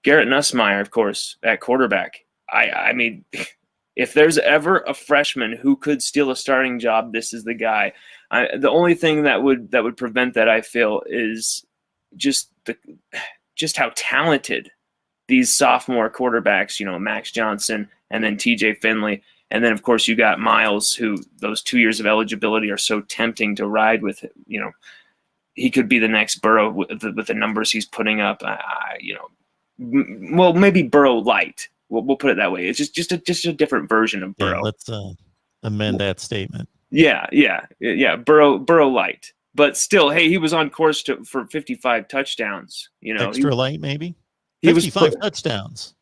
Garrett Nussmeier, of course, at quarterback. I mean, if there's ever a freshman who could steal a starting job, this is the guy. The only thing that would prevent that, I feel, is just how talented these sophomore quarterbacks, Max Johnson and then TJ Finley. And then, of course, you got Myles, who those 2 years of eligibility are so tempting to ride with. He could be the next Burrow with the numbers he's putting up. Well, maybe Burrow light. We'll put it that way. It's just a different version of Burrow. Yeah, let's amend that statement. Yeah. Burrow light, but still, hey, he was on course for 55 touchdowns. Extra light, maybe. 55 touchdowns.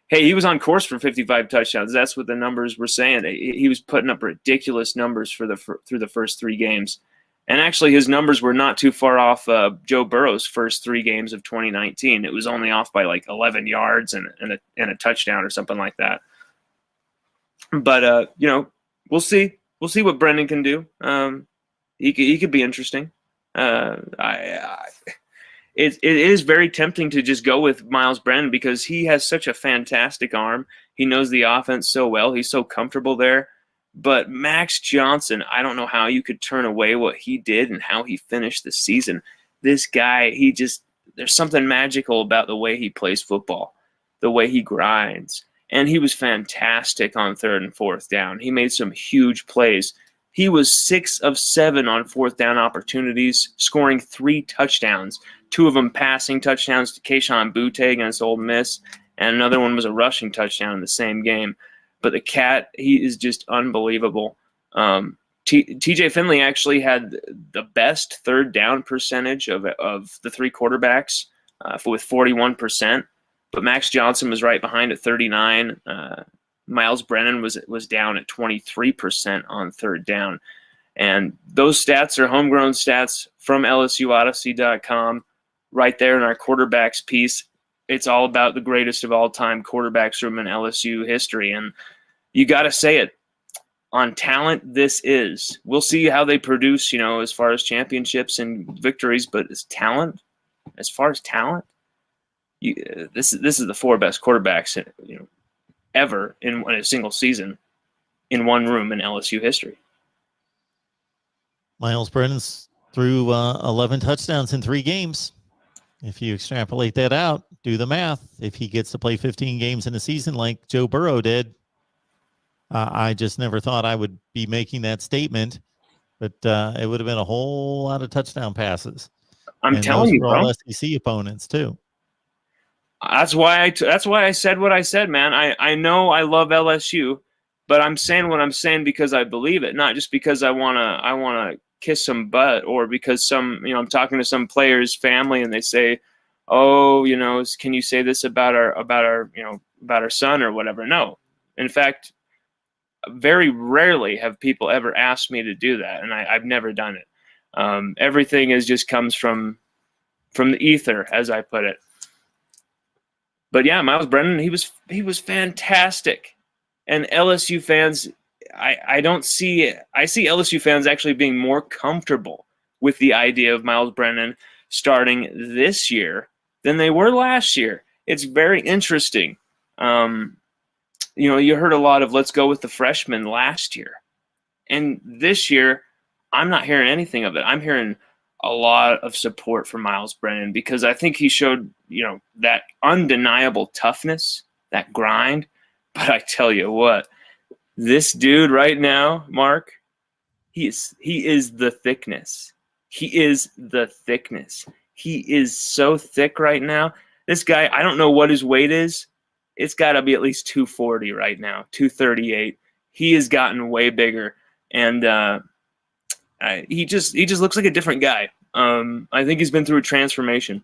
Hey, he was on course for 55 touchdowns. That's what the numbers were saying. He was putting up ridiculous numbers through the first 3 games. And actually, his numbers were not too far off Joe Burrow's first 3 games of 2019. It was only off by like 11 yards and a touchdown or something like that. But, we'll see. We'll see what Brennan can do. He could be interesting. It is very tempting to just go with Myles Brennan because he has such a fantastic arm. He knows the offense so well. He's so comfortable there. But Max Johnson, I don't know how you could turn away what he did and how he finished the season. This guy, there's something magical about the way he plays football, the way he grinds. And he was fantastic on 3rd and 4th down. He made some huge plays. He was 6 of 7 on 4th down opportunities, scoring 3 touchdowns. 2 of them passing touchdowns to Kayshon Boutte against Ole Miss, and another one was a rushing touchdown in the same game. But the cat, he is just unbelievable. TJ Finley actually had the best 3rd down percentage of the 3 quarterbacks with 41%. But Max Johnson was right behind at 39%. Myles Brennan was down at 23% on 3rd down. And those stats are homegrown stats from LSUodyssey.com. Right there in our quarterbacks piece. It's all about the greatest of all time quarterbacks room in LSU history. And you got to say it. On talent, this is. We'll see how they produce, as far as championships and victories. But as far as talent, this is the 4 best quarterbacks, ever in a single season in one room in LSU history. Myles Brennan's threw 11 touchdowns in 3 games. If you extrapolate that out, do the math. If he gets to play 15 games in a season like Joe Burrow did, I just never thought I would be making that statement, but it would have been a whole lot of touchdown passes. I'm telling you, bro. All SEC opponents too. That's why I said what I said, man. I know I love LSU, but I'm saying what I'm saying because I believe it, not just because I wanna kiss some butt or because I'm talking to some player's family and they say, oh, can you say this about our son or whatever? No. In fact, very rarely have people ever asked me to do that. And I've never done it. Everything just comes from the ether, as I put it. But yeah, Myles Brennan, he was fantastic. And LSU fans, I see LSU fans actually being more comfortable with the idea of Myles Brennan starting this year than they were last year. It's very interesting. You heard a lot of let's go with the freshman last year. And this year, I'm not hearing anything of it. I'm hearing a lot of support for Myles Brennan because I think he showed, that undeniable toughness, that grind. But I tell you what, this dude right now, Mark, he is the thickness. He is the thickness. He is so thick right now. This guy, I don't know what his weight is. It's got to be at least 240 right now, 238. He has gotten way bigger, and he just looks like a different guy. I think he's been through a transformation.